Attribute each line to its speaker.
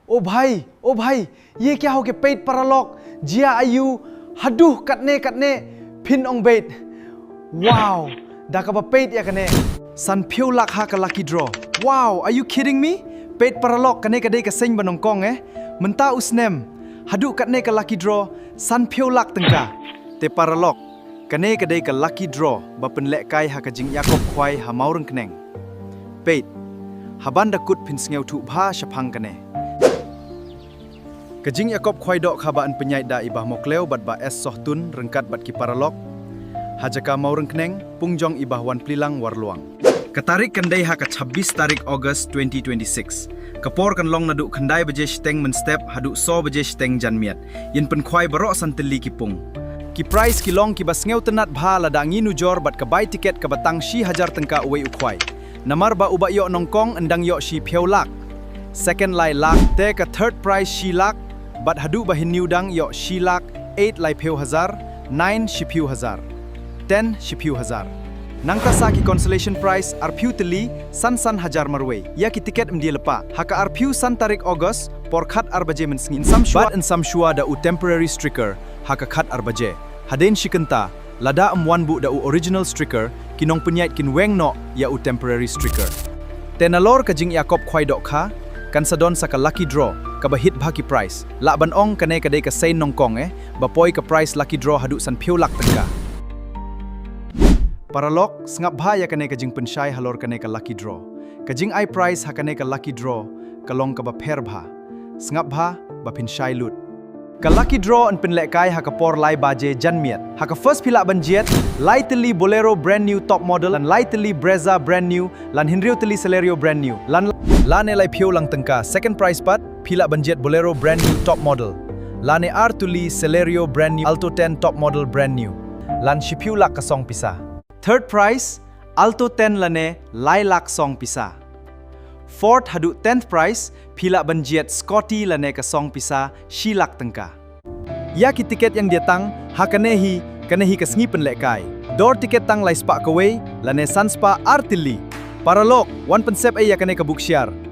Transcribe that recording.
Speaker 1: ओ भाई ये क्या हो गया पेट paralog jia ayu haduh katne pin ong bait wow dah ka ba peit ya kane san phiu lak ha ka lucky draw wow are you kidding me peit paralog kane ka dei ka seng ba nongkong menta usnem haduh katne ka lucky draw san phiu lak tengka te paralog kane ka dei ka lucky draw ba pen lek kai ha ka jing yakop khwai ha maureng kneng peit haban da kut pin sngew thu bha shapang kane Kajing yakop khwai dok khaba an penyai da ibah mokleo bat ba es soh tun rengkat bat ki paralog hajaka maureng kneng pungjong ibah wan plilang warluang katarik kandai ha ka 26 tarik August 2026 kapor kan long nadu khandai baje steng men step hadu so baje steng janmiat yin pen khwai barok santeli ki pung ki price ki long ki basngeu tenat bha lada nginu jor bat ka buy ticket ka batang shi hajar tengka uwei ukhwai namar ba uba yo nongkong endang yo shi pheu lak second lai lak te ka third prize shi lak Bat hadu bahin niudang yo shilak 8 lai pheu hazar 9 shipiu hazar 10 shipiu hazar nangka saki consolation prize arpiu teli san hajar marwei ya ki tiket mdia lepa haka arpiu san tarik August por khat arbaje mensngin sam shua bat en sam shua da u temporary striker haka khat arbaje haden shikenta lada amwan bu da u original striker kinong penyait kin weng no ya u temporary striker tenalor ka jing yakop khwai dok kha kan sadon saka lucky draw ka ba hit bha ki price la ban ong kane ka dei ka sein nongkong ba poi ka price lucky draw hadu san phiu lak tengka paralog sngap bha ya kane ka jing penshai halor kane ka lucky draw ka jing ai price ha kane ka lucky draw ka long ka ba pher bha sngap bha ba penshai lut ka lucky draw an pen lek kai ha ka por lai baje janmiat ha ka first phila ban jet lai teli bolero brand new top model lan lai teli breza brand new lan hinrio teli celerio brand new lan lane lai phiu lang tengka second price pat phila ban jet bolero brand new top model lane ar tuli celerio brand new alto 10 top model brand new lan shipiu lak ka song pisa third price alto 10 lane lai lak song pisa fourth hadu 10th price phila ban jet scotty lane ka song pisa shi lak tengka ya ki tiket yang dia tang ha kanehi ka sngi pen lek kai door tiket tang lai spa kawei lane sanspa artili paralog 1 pensep ya kane ka book share